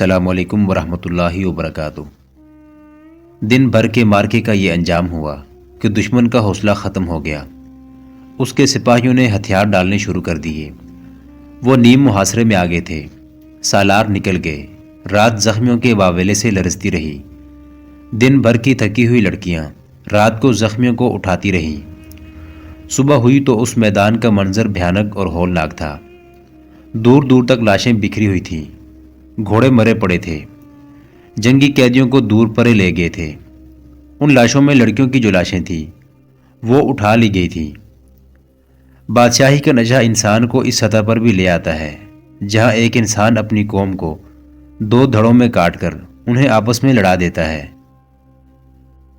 السلام علیکم ورحمۃ اللہ وبرکاتہ۔ دن بھر کے مارکے کا یہ انجام ہوا کہ دشمن کا حوصلہ ختم ہو گیا۔ اس کے سپاہیوں نے ہتھیار ڈالنے شروع کر دیے۔ وہ نیم محاصرے میں آگے تھے۔ سالار نکل گئے۔ رات زخمیوں کے واویلے سے لرزتی رہی۔ دن بھر کی تھکی ہوئی لڑکیاں رات کو زخمیوں کو اٹھاتی رہیں۔ صبح ہوئی تو اس میدان کا منظر بھیانک اور ہولناک تھا۔ دور دور تک لاشیں بکھری ہوئی تھیں۔ گھوڑے مرے پڑے تھے۔ جنگی قیدیوں کو دور پرے لے گئے تھے۔ ان لاشوں میں لڑکیوں کی جو لاشیں تھیں وہ اٹھا لی گئی تھیں۔ بادشاہی کا نشہ انسان کو اس سطح پر بھی لے آتا ہے جہاں ایک انسان اپنی قوم کو دو دھڑوں میں کاٹ کر انہیں آپس میں لڑا دیتا ہے۔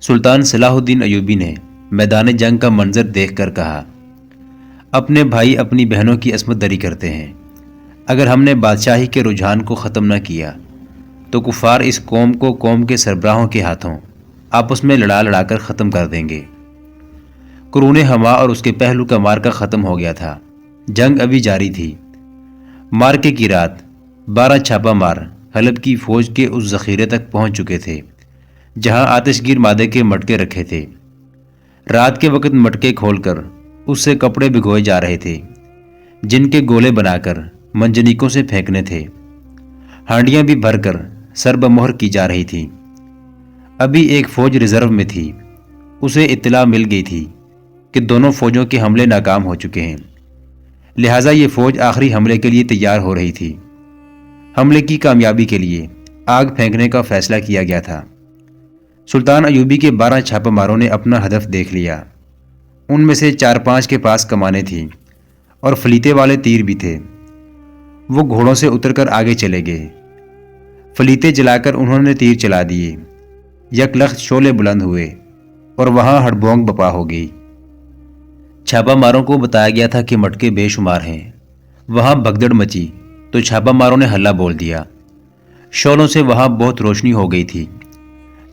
سلطان صلاح الدین ایوبی نے میدان جنگ کا منظر دیکھ کر کہا، اپنے بھائی اپنی بہنوں کی عصمت دری کرتے ہیں۔ اگر ہم نے بادشاہی کے رجحان کو ختم نہ کیا تو کفار اس قوم کو قوم کے سربراہوں کے ہاتھوں آپس میں لڑا لڑا کر ختم کر دیں گے۔ قرون ہما اور اس کے پہلو کا مارکا ختم ہو گیا تھا۔ جنگ ابھی جاری تھی۔ مارکے کی رات 12 چھاپہ مار حلب کی فوج کے اس ذخیرے تک پہنچ چکے تھے جہاں آتش گیر مادے کے مٹکے رکھے تھے۔ رات کے وقت مٹکے کھول کر اس سے کپڑے بھگوئے جا رہے تھے جن کے گولے بنا کر منجنیکوں سے پھینکنے تھے۔ ہانڈیاں بھی بھر کر سر بمہر کی جا رہی تھیں۔ ابھی ایک فوج ریزرو میں تھی۔ اسے اطلاع مل گئی تھی کہ دونوں فوجوں کے حملے ناکام ہو چکے ہیں، لہٰذا یہ فوج آخری حملے کے لیے تیار ہو رہی تھی۔ حملے کی کامیابی کے لیے آگ پھینکنے کا فیصلہ کیا گیا تھا۔ سلطان ایوبی کے 12 چھاپہ ماروں نے اپنا ہدف دیکھ لیا۔ ان میں سے 4-5 کے پاس کمانیں تھیں اور فلیتے والے تیر بھی تھے۔ وہ گھوڑوں سے اتر کر آگے چلے گئے۔ فلیتے جلا کر انہوں نے تیر چلا دیے۔ یک لخت شعلے بلند ہوئے اور وہاں ہڑبونگ بپا ہو گئی۔ چھاپہ ماروں کو بتایا گیا تھا کہ مٹکے بے شمار ہیں۔ وہاں بھگدڑ مچی تو چھاپہ ماروں نے ہلہ بول دیا۔ شعلوں سے وہاں بہت روشنی ہو گئی تھی۔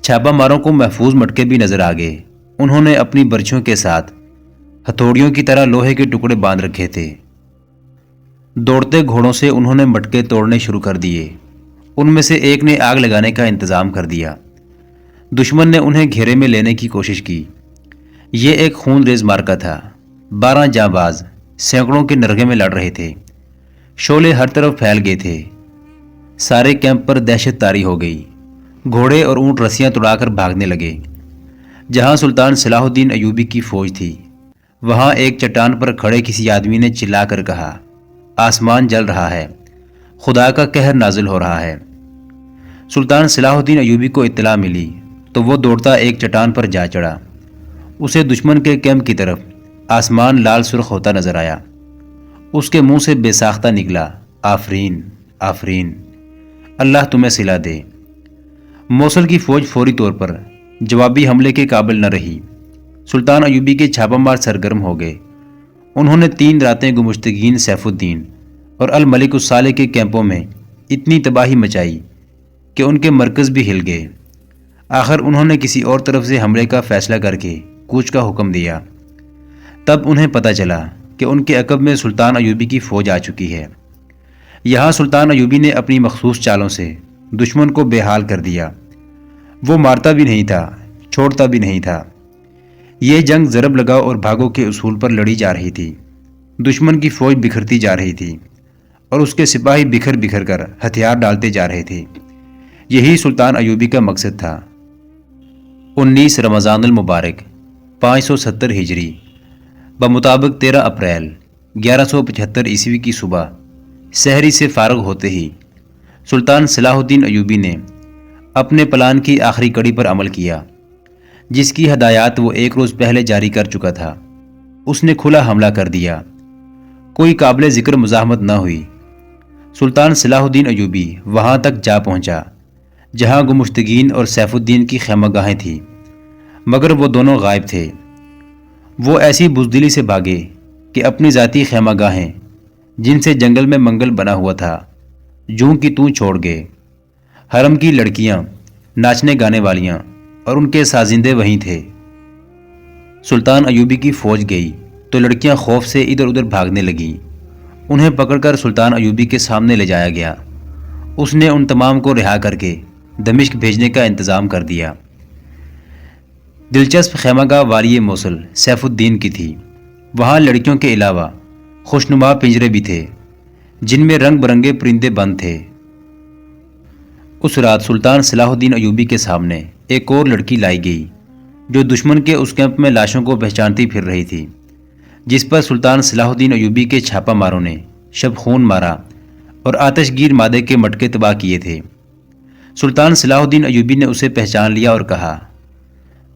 چھاپہ ماروں کو محفوظ مٹکے بھی نظر آ گئے۔ انہوں نے اپنی برچھیوں کے ساتھ ہتھوڑیوں کی طرح لوہے کے ٹکڑے باندھ رکھے تھے۔ دوڑتے گھوڑوں سے انہوں نے مٹکے توڑنے شروع کر دیے۔ ان میں سے ایک نے آگ لگانے کا انتظام کر دیا۔ دشمن نے انہیں گھیرے میں لینے کی کوشش کی۔ یہ ایک خون ریز مارکا تھا۔ 12 جاں باز سینکڑوں کے نرغے میں لڑ رہے تھے۔ شعلے ہر طرف پھیل گئے تھے۔ سارے کیمپ پر دہشت طاری ہو گئی۔ گھوڑے اور اونٹ رسیاں توڑا کر بھاگنے لگے۔ جہاں سلطان صلاح الدین ایوبی کی فوج تھی وہاں ایک چٹان پر کھڑے کسی آدمی نے چلا کر کہا، آسمان جل رہا ہے، خدا کا قہر نازل ہو رہا ہے۔ سلطان صلاح الدین ایوبی کو اطلاع ملی تو وہ دوڑتا ایک چٹان پر جا چڑھا۔ اسے دشمن کے کیمپ کی طرف آسمان لال سرخ ہوتا نظر آیا۔ اس کے منہ سے بے ساختہ نکلا، آفرین آفرین، اللہ تمہیں صلہ دے۔ موصل کی فوج فوری طور پر جوابی حملے کے قابل نہ رہی۔ سلطان ایوبی کے چھاپہ مار سرگرم ہو گئے۔ انہوں نے 3 راتیں گمشتگین سیف الدین اور الملک الصالح کے کیمپوں میں اتنی تباہی مچائی کہ ان کے مرکز بھی ہل گئے۔ آخر انہوں نے کسی اور طرف سے حملے کا فیصلہ کر کے کوچ کا حکم دیا۔ تب انہیں پتہ چلا کہ ان کے عقب میں سلطان ایوبی کی فوج آ چکی ہے۔ یہاں سلطان ایوبی نے اپنی مخصوص چالوں سے دشمن کو بے حال کر دیا۔ وہ مارتا بھی نہیں تھا، چھوڑتا بھی نہیں تھا۔ یہ جنگ ضرب لگاؤ اور بھاگو کے اصول پر لڑی جا رہی تھی۔ دشمن کی فوج بکھرتی جا رہی تھی اور اس کے سپاہی بکھر بکھر کر ہتھیار ڈالتے جا رہے تھے۔ یہی سلطان ایوبی کا مقصد تھا۔ 19 رمضان المبارک 570 ہجری بمطابق 13 اپریل 1175 عیسوی کی صبح سحری سے فارغ ہوتے ہی سلطان صلاح الدین ایوبی نے اپنے پلان کی آخری کڑی پر عمل کیا جس کی ہدایات وہ 1 روز پہلے جاری کر چکا تھا۔ اس نے کھلا حملہ کر دیا۔ کوئی قابل ذکر مزاحمت نہ ہوئی۔ سلطان صلاح الدین ایوبی وہاں تک جا پہنچا جہاں گمشتگین اور سیف الدین کی خیمہ گاہیں تھیں، مگر وہ دونوں غائب تھے۔ وہ ایسی بزدلی سے بھاگے کہ اپنی ذاتی خیمہ گاہیں جن سے جنگل میں منگل بنا ہوا تھا جوں کی توں چھوڑ گئے۔ حرم کی لڑکیاں، ناچنے گانے والیاں اور ان کے سازندے وہیں تھے۔ سلطان ایوبی کی فوج گئی تو لڑکیاں خوف سے ادھر ادھر بھاگنے لگیں۔ انہیں پکڑ کر سلطان ایوبی کے سامنے لے جایا گیا۔ اس نے ان تمام کو رہا کر کے دمشق بھیجنے کا انتظام کر دیا۔ دلچسپ خیمہ گاہ والی موصل سیف الدین کی تھی۔ وہاں لڑکیوں کے علاوہ خوشنما پنجرے بھی تھے جن میں رنگ برنگے پرندے بند تھے۔ اس رات سلطان صلاح الدین ایوبی کے سامنے ایک اور لڑکی لائی گئی جو دشمن کے اس کیمپ میں لاشوں کو پہچانتی پھر رہی تھی، جس پر سلطان صلاح الدین ایوبی کے چھاپا ماروں نے شب خون مارا اور آتش گیر مادے کے مٹکے تباہ کیے تھے۔ سلطان صلاح الدین ایوبی نے اسے پہچان لیا اور کہا،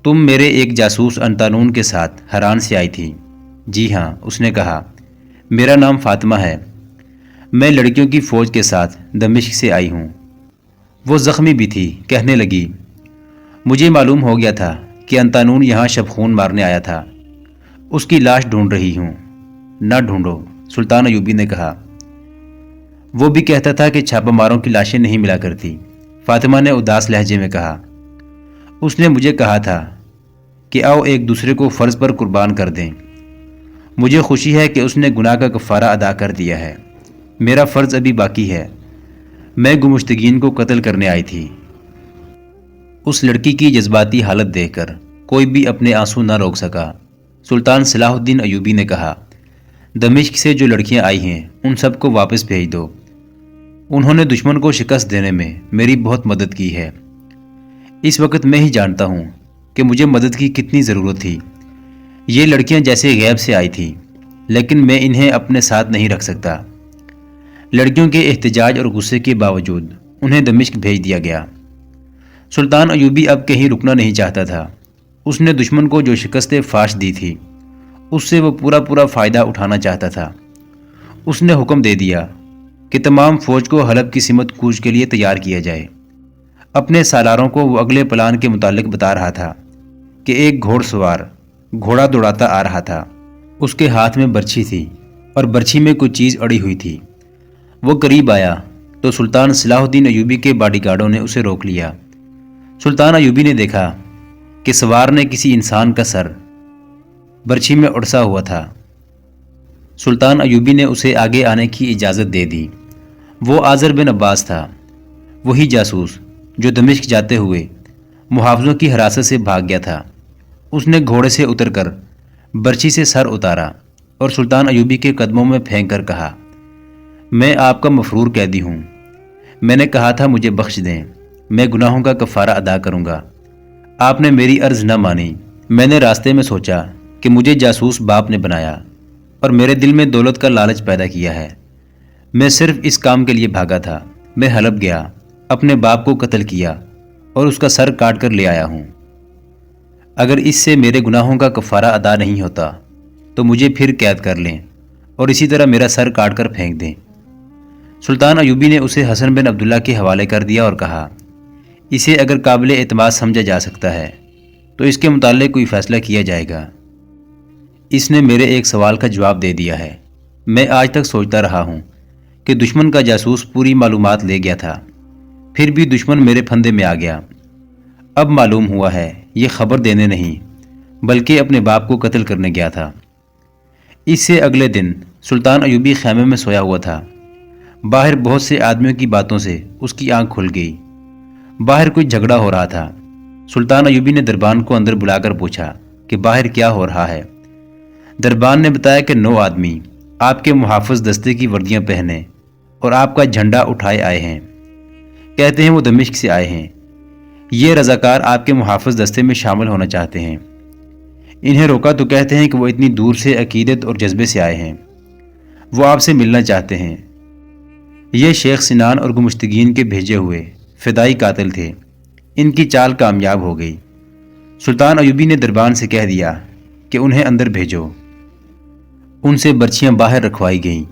تم میرے ایک جاسوس انتانون کے ساتھ ہران سے آئی تھی؟ جی ہاں، اس نے کہا، میرا نام فاطمہ ہے، میں لڑکیوں کی فوج کے ساتھ دمشق سے آئی ہوں۔ وہ زخمی بھی تھی، کہنے لگی، مجھے معلوم ہو گیا تھا کہ انتانون یہاں شب خون مارنے آیا تھا، اس کی لاش ڈھونڈ رہی ہوں۔ نہ ڈھونڈو، سلطان ایوبی نے کہا، وہ بھی کہتا تھا کہ چھاپا ماروں کی لاشیں نہیں ملا کرتی۔ فاطمہ نے اداس لہجے میں کہا، اس نے مجھے کہا تھا کہ آؤ ایک دوسرے کو فرض پر قربان کر دیں۔ مجھے خوشی ہے کہ اس نے گناہ کا کفارہ ادا کر دیا ہے، میرا فرض ابھی باقی ہے، میں گمشتگین کو قتل کرنے آئی تھی۔ اس لڑکی کی جذباتی حالت دیکھ کر کوئی بھی اپنے آنسو نہ روک سکا۔ سلطان صلاح الدین ایوبی نے کہا، دمشق سے جو لڑکیاں آئی ہیں ان سب کو واپس بھیج دو، انہوں نے دشمن کو شکست دینے میں میری بہت مدد کی ہے۔ اس وقت میں ہی جانتا ہوں کہ مجھے مدد کی کتنی ضرورت تھی۔ یہ لڑکیاں جیسے غیب سے آئی تھیں، لیکن میں انہیں اپنے ساتھ نہیں رکھ سکتا۔ لڑکیوں کے احتجاج اور غصے کے باوجود انہیں دمشق بھیج دیا گیا۔ سلطان ایوبی اب کہیں رکنا نہیں چاہتا تھا۔ اس نے دشمن کو جو شکست فاش دی تھی اس سے وہ پورا فائدہ اٹھانا چاہتا تھا۔ اس نے حکم دے دیا کہ تمام فوج کو حلب کی سمت کوچ کے لیے تیار کیا جائے۔ اپنے سالاروں کو وہ اگلے پلان کے متعلق بتا رہا تھا کہ ایک گھوڑ سوار گھوڑا دوڑاتا آ رہا تھا، اس کے ہاتھ میں برچھی تھی اور برچھی میں کوئی چیز اڑی ہوئی تھی۔ وہ قریب آیا تو سلطان صلاح الدین ایوبی کے باڈی گارڈوں نے اسے روک لیا۔ سلطان ایوبی نے دیکھا کہ سوار نے کسی انسان کا سر برچھی میں اڑسا ہوا تھا۔ سلطان ایوبی نے اسے آگے آنے کی اجازت دے دی۔ وہ آذر بن عباس تھا، وہی جاسوس جو دمشق جاتے ہوئے محافظوں کی حراست سے بھاگ گیا تھا۔ اس نے گھوڑے سے اتر کر برچھی سے سر اتارا اور سلطان ایوبی کے قدموں میں پھینک کر کہا، میں آپ کا مفرور قیدی ہوں، میں نے کہا تھا مجھے بخش دیں، میں گناہوں کا کفارہ ادا کروں گا۔ آپ نے میری عرض نہ مانی۔ میں نے راستے میں سوچا کہ مجھے جاسوس باپ نے بنایا اور میرے دل میں دولت کا لالچ پیدا کیا ہے۔ میں صرف اس کام کے لیے بھاگا تھا۔ میں حلب گیا، اپنے باپ کو قتل کیا اور اس کا سر کاٹ کر لے آیا ہوں۔ اگر اس سے میرے گناہوں کا کفارہ ادا نہیں ہوتا تو مجھے پھر قید کر لیں اور اسی طرح میرا سر کاٹ کر پھینک دیں۔ سلطان ایوبی نے اسے حسن بن عبداللہ کے حوالے کر دیا اور کہا، اسے اگر قابل اعتماد سمجھا جا سکتا ہے تو اس کے متعلق کوئی فیصلہ کیا جائے گا۔ اس نے میرے ایک سوال کا جواب دے دیا ہے۔ میں آج تک سوچتا رہا ہوں کہ دشمن کا جاسوس پوری معلومات لے گیا تھا، پھر بھی دشمن میرے پھندے میں آ گیا۔ اب معلوم ہوا ہے یہ خبر دینے نہیں بلکہ اپنے باپ کو قتل کرنے گیا تھا۔ اس سے اگلے دن سلطان ایوبی خیمے میں سویا ہوا تھا۔ باہر بہت سے آدمیوں کی باتوں سے اس کی آنکھ کھل گئی۔ باہر کوئی جھگڑا ہو رہا تھا۔ سلطان ایوبی نے دربان کو اندر بلا کر پوچھا کہ باہر کیا ہو رہا ہے۔ دربان نے بتایا کہ 9 آدمی آپ کے محافظ دستے کی وردیاں پہنے اور آپ کا جھنڈا اٹھائے آئے ہیں، کہتے ہیں وہ دمشق سے آئے ہیں۔ یہ رضاکار آپ کے محافظ دستے میں شامل ہونا چاہتے ہیں۔ انہیں روکا تو کہتے ہیں کہ وہ اتنی دور سے عقیدت اور جذبے سے آئے ہیں، وہ آپ سے ملنا چاہتے ہیں۔ یہ شیخ سنان اور گمشتگین کے بھیجے ہوئے فدائی قاتل تھے، ان کی چال کامیاب ہو گئی۔ سلطان ایوبی نے دربان سے کہہ دیا کہ انہیں اندر بھیجو۔ ان سے برچیاں باہر رکھوائی گئیں۔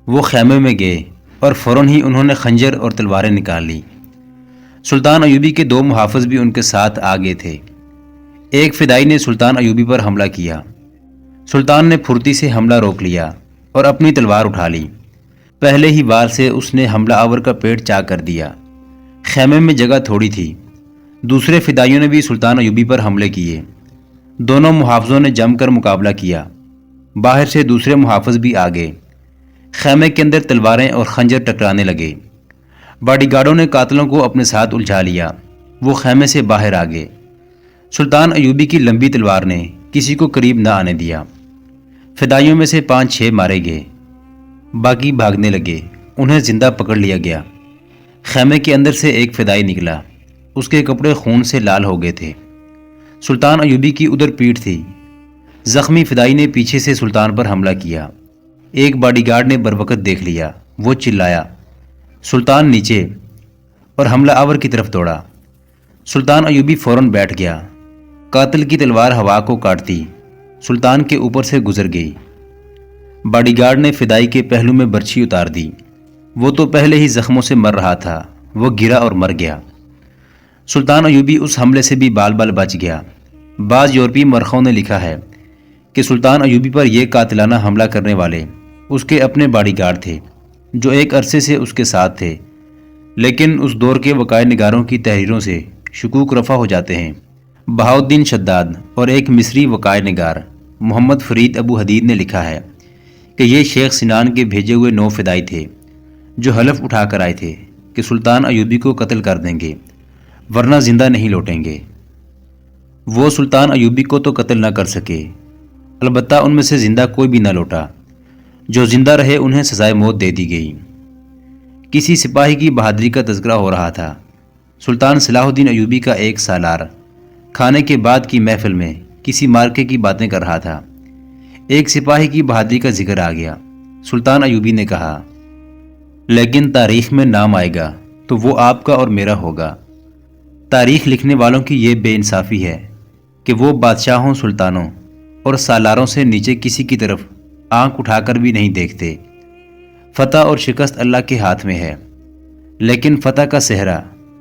وہ خیمے میں گئے اور فوراً ہی انہوں نے خنجر اور تلواریں نکال لی۔ سلطان ایوبی کے 2 محافظ بھی ان کے ساتھ آ گئے تھے۔ ایک فدائی نے سلطان ایوبی پر حملہ کیا۔ سلطان نے پھرتی سے حملہ روک لیا اور اپنی تلوار اٹھا لی۔ پہلے ہی وار سے اس نے حملہ آور کا پیٹ چاک کر دیا۔ خیمے میں جگہ تھوڑی تھی۔ دوسرے فدائیوں نے بھی سلطان ایوبی پر حملے کیے۔ دونوں محافظوں نے جم کر مقابلہ کیا۔ باہر سے دوسرے محافظ بھی آ گئے۔ خیمے کے اندر تلواریں اور خنجر ٹکرانے لگے۔ باڈی گارڈوں نے قاتلوں کو اپنے ساتھ الجھا لیا۔ وہ خیمے سے باہر آ گئے۔ سلطان ایوبی کی لمبی تلوار نے کسی کو قریب نہ آنے دیا۔ فدائیوں میں سے 5-6 مارے گئے، باقی بھاگنے لگے۔ انہیں زندہ پکڑ لیا گیا۔ خیمے کے اندر سے ایک فدائی نکلا، اس کے کپڑے خون سے لال ہو گئے تھے۔ سلطان ایوبی کی ادھر پیٹھ تھی۔ زخمی فدائی نے پیچھے سے سلطان پر حملہ کیا۔ ایک باڈی گارڈ نے بروقت دیکھ لیا۔ وہ چلایا، سلطان نیچے، اور حملہ آور کی طرف دوڑا۔ سلطان ایوبی فوراً بیٹھ گیا۔ قاتل کی تلوار ہوا کو کاٹتی سلطان کے اوپر سے گزر گئی۔ باڈی گارڈ نے فدائی کے پہلو میں برچھی اتار دی۔ وہ تو پہلے ہی زخموں سے مر رہا تھا، وہ گرا اور مر گیا۔ سلطان ایوبی اس حملے سے بھی بال بال بچ گیا۔ بعض یورپی مورخوں نے لکھا ہے کہ سلطان ایوبی پر یہ قاتلانہ حملہ کرنے والے اس کے اپنے باڈی گارڈ تھے جو ایک عرصے سے اس کے ساتھ تھے، لیکن اس دور کے وقائع نگاروں کی تحریروں سے شکوک رفع ہو جاتے ہیں۔ بہاؤالدین شداد اور ایک مصری وقائع نگار محمد فرید ابو حدید نے لکھا ہے کہ یہ شیخ سنان کے بھیجے ہوئے 9 فدائی تھے جو حلف اٹھا کر آئے تھے کہ سلطان ایوبی کو قتل کر دیں گے ورنہ زندہ نہیں لوٹیں گے۔ وہ سلطان ایوبی کو تو قتل نہ کر سکے، البتہ ان میں سے زندہ کوئی بھی نہ لوٹا۔ جو زندہ رہے انہیں سزائے موت دے دی گئی۔ کسی سپاہی کی بہادری کا تذکرہ ہو رہا تھا۔ سلطان صلاح الدین ایوبی کا ایک سالار کھانے کے بعد کی محفل میں کسی مارکے کی باتیں کر رہا تھا۔ ایک سپاہی کی بہادری کا ذکر آ گیا۔ سلطان ایوبی نے کہا، لیکن تاریخ میں نام آئے گا تو وہ آپ کا اور میرا ہوگا۔ تاریخ لکھنے والوں کی یہ بے انصافی ہے کہ وہ بادشاہوں، سلطانوں اور سالاروں سے نیچے کسی کی طرف آنکھ اٹھا کر بھی نہیں دیکھتے۔ فتح اور شکست اللہ کے ہاتھ میں ہے، لیکن فتح کا صحرا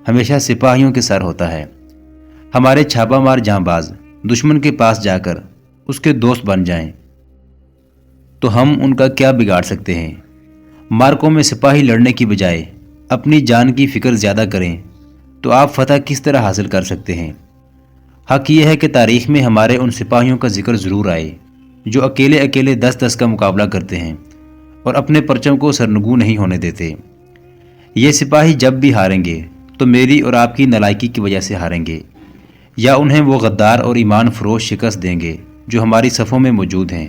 ہمیشہ سپاہیوں کے سر ہوتا ہے۔ ہمارے چھاپا مار جاں باز دشمن کے پاس جا کر اس کے دوست بن جائیں تو ہم ان کا کیا بگاڑ سکتے ہیں؟ مارکوں میں سپاہی لڑنے کی بجائے اپنی جان کی فکر زیادہ کریں تو آپ فتح کس طرح حاصل کر سکتے ہیں؟ حق یہ ہے کہ تاریخ میں ہمارے ان سپاہیوں کا ذکر ضرور آئے جو اکیلے اکیلے 10-10 کا مقابلہ کرتے ہیں اور اپنے پرچم کو سرنگوں نہیں ہونے دیتے۔ یہ سپاہی جب بھی ہاریں گے تو میری اور آپ کی نالائکی کی وجہ سے ہاریں گے، یا انہیں وہ غدار اور ایمان فروش شکست دیں گے جو ہماری صفوں میں موجود ہیں۔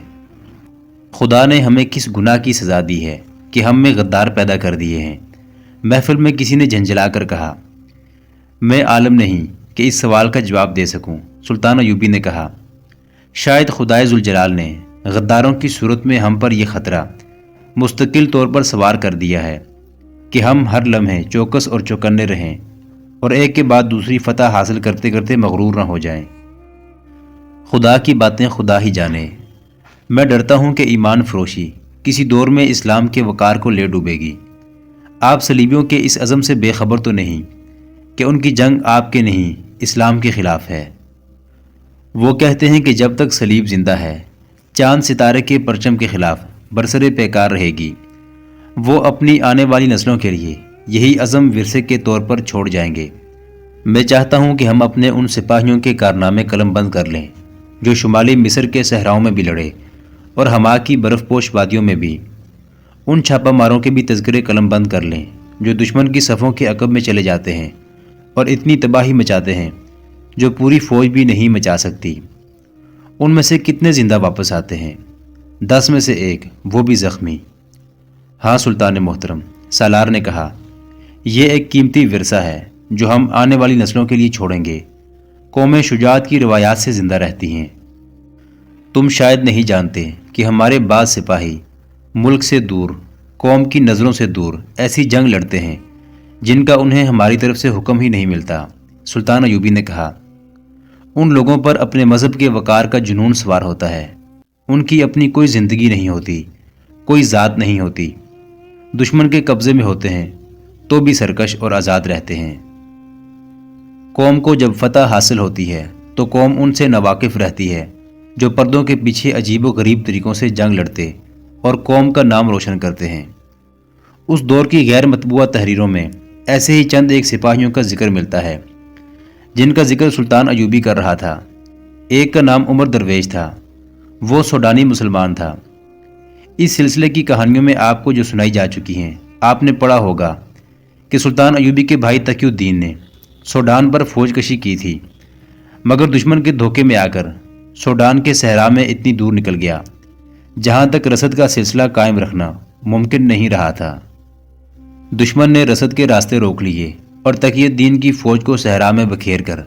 خدا نے ہمیں کس گناہ کی سزا دی ہے کہ ہم میں غدار پیدا کر دیے ہیں؟ محفل میں کسی نے جھنجھلا کر کہا۔ میں عالم نہیں کہ اس سوال کا جواب دے سکوں۔ سلطان ایوبی نے کہا، شاید خدائے ذوالجلال نے غداروں کی صورت میں ہم پر یہ خطرہ مستقل طور پر سوار کر دیا ہے کہ ہم ہر لمحے چوکس اور چوکنے رہیں اور ایک کے بعد دوسری فتح حاصل کرتے کرتے مغرور نہ ہو جائیں۔ خدا کی باتیں خدا ہی جانے۔ میں ڈرتا ہوں کہ ایمان فروشی کسی دور میں اسلام کے وقار کو لے ڈوبے گی۔ آپ صلیبیوں کے اس عزم سے بے خبر تو نہیں کہ ان کی جنگ آپ کے نہیں اسلام کے خلاف ہے۔ وہ کہتے ہیں کہ جب تک صلیب زندہ ہے چاند ستارے کے پرچم کے خلاف برسر پیکار رہے گی۔ وہ اپنی آنے والی نسلوں کے لیے یہی عزم ورثے کے طور پر چھوڑ جائیں گے۔ میں چاہتا ہوں کہ ہم اپنے ان سپاہیوں کے کارنامے قلم بند کر لیں جو شمالی مصر کے صحراؤں میں بھی لڑے اور ہما کی برف پوش وادیوں میں بھی۔ ان چھاپا ماروں کے بھی تذکرے قلم بند کر لیں جو دشمن کی صفوں کے عقب میں چلے جاتے ہیں اور اتنی تباہی مچاتے ہیں جو پوری فوج بھی نہیں مچا سکتی۔ ان میں سے کتنے زندہ واپس آتے ہیں؟ 10 میں سے 1، وہ بھی زخمی۔ ہاں سلطان محترم، سالار نے کہا، یہ ایک قیمتی ورثہ ہے جو ہم آنے والی نسلوں کے لیے چھوڑیں گے۔ قومیں شجاعت کی روایات سے زندہ رہتی ہیں۔ تم شاید نہیں جانتے کہ ہمارے بعض سپاہی ملک سے دور، قوم کی نظروں سے دور ایسی جنگ لڑتے ہیں جن کا انہیں ہماری طرف سے حکم ہی نہیں ملتا۔ سلطان ایوبی نے کہا، ان لوگوں پر اپنے مذہب کے وقار کا جنون سوار ہوتا ہے۔ ان کی اپنی کوئی زندگی نہیں ہوتی، کوئی ذات نہیں ہوتی۔ دشمن کے قبضے میں ہوتے ہیں تو بھی سرکش اور آزاد رہتے ہیں۔ قوم کو جب فتح حاصل ہوتی ہے تو قوم ان سے ناواقف رہتی ہے جو پردوں کے پیچھے عجیب و غریب طریقوں سے جنگ لڑتے اور قوم کا نام روشن کرتے ہیں۔ اس دور کی غیر مطبوعہ تحریروں میں ایسے ہی چند ایک سپاہیوں کا ذکر ملتا ہے جن کا ذکر سلطان ایوبی کر رہا تھا۔ ایک کا نام عمر درویش تھا، وہ سوڈانی مسلمان تھا۔ اس سلسلے کی کہانیوں میں آپ کو جو سنائی جا چکی ہیں، آپ نے پڑھا ہوگا کہ سلطان ایوبی کے بھائی تقی الدین نے سوڈان پر فوج کشی کی تھی، مگر دشمن کے دھوکے میں آ کر سوڈان کے صحرا میں اتنی دور نکل گیا جہاں تک رسد کا سلسلہ قائم رکھنا ممکن نہیں رہا تھا۔ دشمن نے رسد کے راستے روک لیے اور تقی الدین کی فوج کو صحرا میں بکھیر کر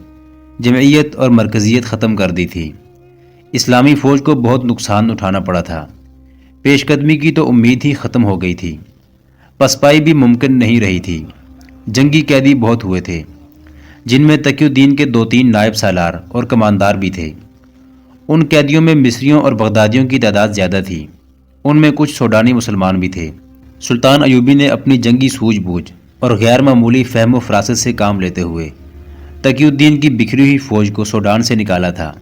جمعیت اور مرکزیت ختم کر دی تھی۔ اسلامی فوج کو بہت نقصان اٹھانا پڑا تھا، پیش قدمی کی تو امید ہی ختم ہو گئی تھی، پسپائی بھی ممکن نہیں رہی تھی۔ جنگی قیدی بہت ہوئے تھے، جن میں تقی الدین کے 2-3 نائب سالار اور کماندار بھی تھے۔ ان قیدیوں میں مصریوں اور بغدادیوں کی تعداد زیادہ تھی، ان میں کچھ سوڈانی مسلمان بھی تھے۔ سلطان ایوبی نے اپنی جنگی سوجھ بوجھ اور غیر معمولی فہم و فراست سے کام لیتے ہوئے تقی الدین کی بکھری ہوئی فوج کو سوڈان سے نکالا تھا۔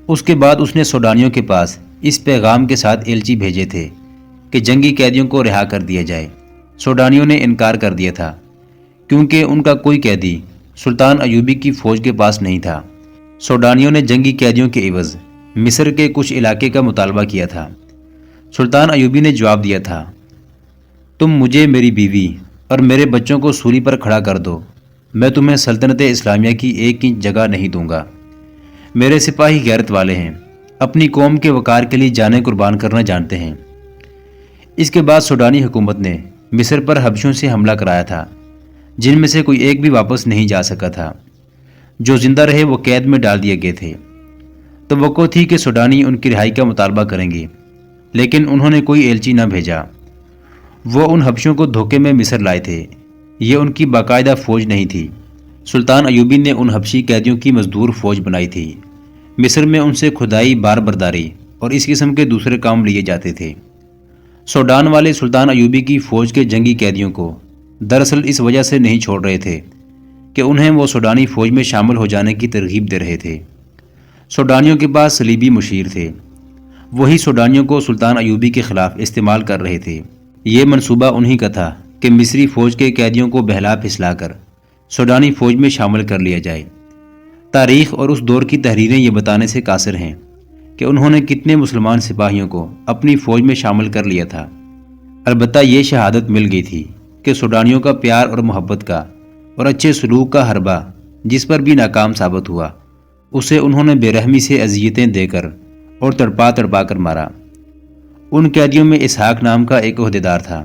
اس کے بعد اس نے سوڈانیوں کے پاس اس پیغام کے ساتھ ایلچی بھیجے تھے کہ جنگی قیدیوں کو رہا کر دیا جائے۔ سوڈانیوں نے انکار کر دیا تھا کیونکہ ان کا کوئی قیدی سلطان ایوبی کی فوج کے پاس نہیں تھا۔ سوڈانیوں نے جنگی قیدیوں کے عوض مصر کے کچھ علاقے کا مطالبہ کیا تھا۔ سلطان ایوبی نے جواب دیا تھا، تم مجھے، میری بیوی اور میرے بچوں کو سولی پر کھڑا کر دو، میں تمہیں سلطنت اسلامیہ کی 1 انچ جگہ نہیں دوں گا۔ میرے سپاہی غیرت والے ہیں، اپنی قوم کے وقار کے لیے جانیں قربان کرنا جانتے ہیں۔ اس کے بعد سوڈانی حکومت نے مصر پر حبشوں سے حملہ کرایا تھا، جن میں سے کوئی ایک بھی واپس نہیں جا سکا تھا۔ جو زندہ رہے وہ قید میں ڈال دیے گئے تھے۔ توقع تھی کہ سوڈانی ان کی رہائی کا مطالبہ کریں گے، لیکن انہوں نے کوئی ایلچی نہ بھیجا۔ وہ ان حبشوں کو دھوکے میں مصر لائے تھے، یہ ان کی باقاعدہ فوج نہیں تھی۔ سلطان ایوبی نے ان حبشی قیدیوں کی مزدور فوج بنائی تھی۔ مصر میں ان سے کھدائی، بار برداری اور اس قسم کے دوسرے کام لیے جاتے تھے۔ سوڈان والے سلطان ایوبی کی فوج کے جنگی قیدیوں کو دراصل اس وجہ سے نہیں چھوڑ رہے تھے کہ انہیں وہ سوڈانی فوج میں شامل ہو جانے کی ترغیب دے رہے تھے۔ سوڈانیوں کے پاس صلیبی مشیر تھے، وہی سوڈانیوں کو سلطان ایوبی کے خلاف استعمال کر رہے تھے۔ یہ منصوبہ انہی کا تھا کہ مصری فوج کے قیدیوں کو بہلا پھسلا کر سوڈانی فوج میں شامل کر لیا جائے۔ تاریخ اور اس دور کی تحریریں یہ بتانے سے قاصر ہیں کہ انہوں نے کتنے مسلمان سپاہیوں کو اپنی فوج میں شامل کر لیا تھا۔ البتہ یہ شہادت مل گئی تھی کہ سوڈانیوں کا پیار اور محبت کا اور اچھے سلوک کا حربہ جس پر بھی ناکام ثابت ہوا، اسے انہوں نے بے رحمی سے اذیتیں دے کر اور تڑپا تڑپا کر مارا۔ ان قیدیوں میں اسحاق نام کا ایک عہدیدار تھا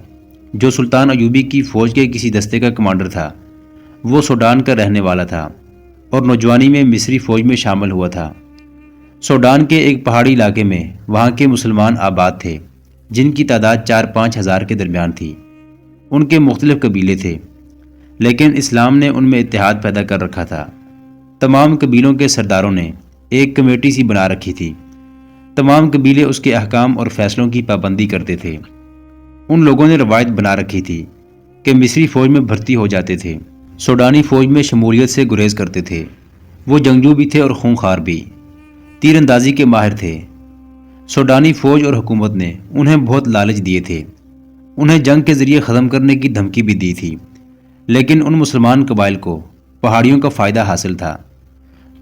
جو سلطان ایوبی کی فوج کے کسی دستے کا کمانڈر تھا۔ وہ سوڈان کا رہنے والا تھا اور نوجوانی میں مصری فوج میں شامل ہوا تھا۔ سوڈان کے ایک پہاڑی علاقے میں وہاں کے مسلمان آباد تھے، جن کی تعداد 4-5 ہزار کے درمیان تھی۔ ان کے مختلف قبیلے تھے، لیکن اسلام نے ان میں اتحاد پیدا کر رکھا تھا۔ تمام قبیلوں کے سرداروں نے ایک کمیٹی سی بنا رکھی تھی۔ تمام قبیلے اس کے احکام اور فیصلوں کی پابندی کرتے تھے۔ ان لوگوں نے روایت بنا رکھی تھی کہ مصری فوج میں بھرتی ہو جاتے تھے، سوڈانی فوج میں شمولیت سے گریز کرتے تھے۔ وہ جنگجو بھی تھے اور خونخوار بھی، تیر اندازی کے ماہر تھے۔ سوڈانی فوج اور حکومت نے انہیں بہت لالچ دیے تھے، انہیں جنگ کے ذریعے ختم کرنے کی دھمکی بھی دی تھی، لیکن ان مسلمان قبائل کو پہاڑیوں کا فائدہ حاصل تھا۔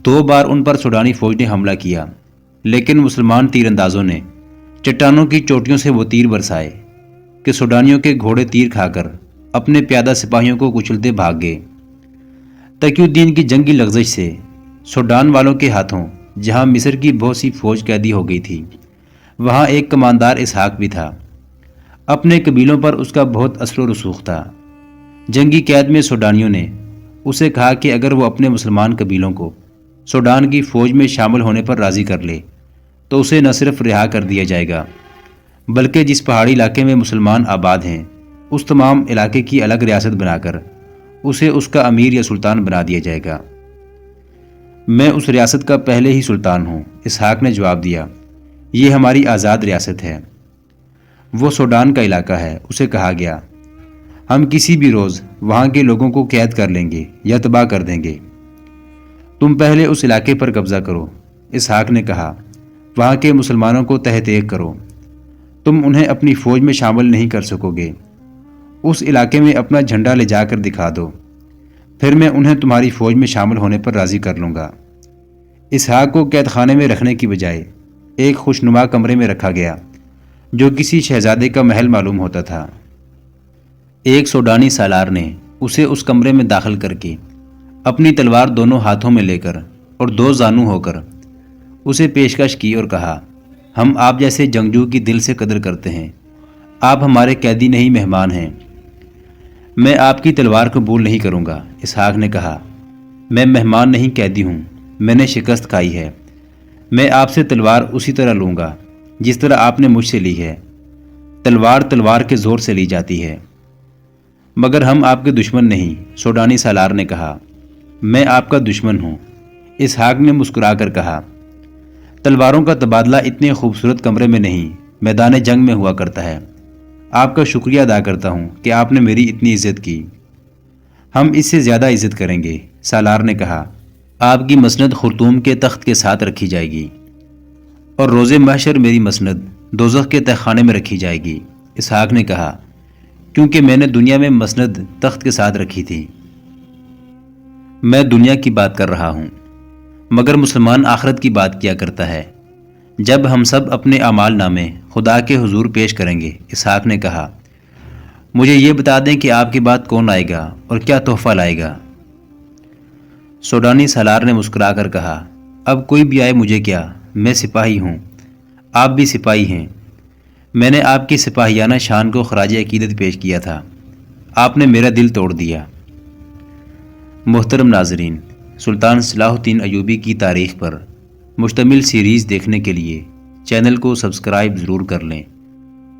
2 بار ان پر سوڈانی فوج نے حملہ کیا، لیکن مسلمان تیر اندازوں نے چٹانوں کی چوٹیوں سے وہ تیر برسائے کہ سوڈانیوں کے گھوڑے تیر کھا کر اپنے پیادہ سپاہیوں کو کچلتے بھاگ گئے۔ تقی الدین کی جنگی لغزش سے سوڈان والوں کے ہاتھوں جہاں مصر کی بہت سی فوج قیدی ہو گئی تھی، وہاں ایک کماندار اسحاق بھی تھا۔ اپنے قبیلوں پر اس کا بہت اثر و رسوخ تھا۔ جنگی قید میں سوڈانیوں نے اسے کہا کہ اگر وہ اپنے مسلمان قبیلوں کو سوڈان کی فوج میں شامل ہونے پر راضی کر لے تو اسے نہ صرف رہا کر دیا جائے گا، بلکہ جس پہاڑی علاقے میں مسلمان آباد ہیں اس تمام علاقے کی الگ ریاست بنا کر اسے اس کا امیر یا سلطان بنا دیا جائے گا۔ میں اس ریاست کا پہلے ہی سلطان ہوں، اسحاق نے جواب دیا۔ یہ ہماری آزاد ریاست ہے، وہ سوڈان کا علاقہ ہے۔ اسے کہا گیا، ہم کسی بھی روز وہاں کے لوگوں کو قید کر لیں گے یا تباہ کر دیں گے۔ تم پہلے اس علاقے پر قبضہ کرو، اسحاق نے کہا، وہاں کے مسلمانوں کو تحت ایک کرو، تم انہیں اپنی فوج میں شامل نہیں کر سکو گے۔ اس علاقے میں اپنا جھنڈا لے جا کر دکھا دو، پھر میں انہیں تمہاری فوج میں شامل ہونے پر راضی کر لوں گا۔ اسحاق کو قید خانے میں رکھنے کی بجائے ایک خوشنما کمرے میں رکھا گیا جو کسی شہزادے کا محل معلوم ہوتا تھا۔ ایک سوڈانی سالار نے اسے اس کمرے میں داخل کر کے اپنی تلوار دونوں ہاتھوں میں لے کر اور 2 زانو ہو کر اسے پیشکش کی اور کہا، ہم آپ جیسے جنگجو کی دل سے قدر کرتے ہیں، آپ ہمارے قیدی نہیں مہمان ہیں، میں آپ کی تلوار قبول نہیں کروں گا۔ اسحاق نے کہا، میں مہمان نہیں قیدی ہوں، میں نے شکست کھائی ہے، میں آپ سے تلوار اسی طرح لوں گا جس طرح آپ نے مجھ سے لی ہے، تلوار تلوار کے زور سے لی جاتی ہے۔ مگر ہم آپ کے دشمن نہیں، سوڈانی سالار نے کہا، میں آپ کا دشمن ہوں۔ اسحاق نے مسکرا کر کہا، تلواروں کا تبادلہ اتنے خوبصورت کمرے میں نہیں، میدان جنگ میں ہوا کرتا ہے۔ آپ کا شکریہ ادا کرتا ہوں کہ آپ نے میری اتنی عزت کی۔ ہم اس سے زیادہ عزت کریں گے، سالار نے کہا، آپ کی مسند خرطوم کے تخت کے ساتھ رکھی جائے گی اور روز محشر میری مسند دوزخ کے تہخانے میں رکھی جائے گی۔ اسحاق نے کہا، کیونکہ میں نے دنیا میں مسند تخت کے ساتھ رکھی تھی۔ میں دنیا کی بات کر رہا ہوں، مگر مسلمان آخرت کی بات کیا کرتا ہے۔ جب ہم سب اپنے اعمال نامے خدا کے حضور پیش کریں گے، اسحاق نے کہا، مجھے یہ بتا دیں کہ آپ کے بعد کون آئے گا اور کیا تحفہ لائے گا؟ سوڈانی سالار نے مسکرا کر کہا، اب کوئی بھی آئے مجھے کیا، میں سپاہی ہوں، آپ بھی سپاہی ہیں۔ میں نے آپ کی سپاہیانہ شان کو خراج عقیدت پیش کیا تھا، آپ نے میرا دل توڑ دیا۔ محترم ناظرین، سلطان صلاح الدین ایوبی کی تاریخ پر مشتمل سیریز دیکھنے کے لیے چینل کو سبسکرائب ضرور کر لیں۔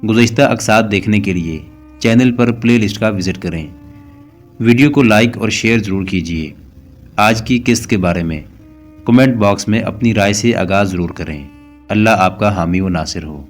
گزشتہ اقساط دیکھنے کے لیے چینل پر پلے لسٹ کا وزٹ کریں۔ ویڈیو کو لائک اور شیئر ضرور کیجیے۔ آج کی قسط کے بارے میں کمنٹ باکس میں اپنی رائے سے آغاز ضرور کریں۔ اللہ آپ کا حامی و ناصر ہو۔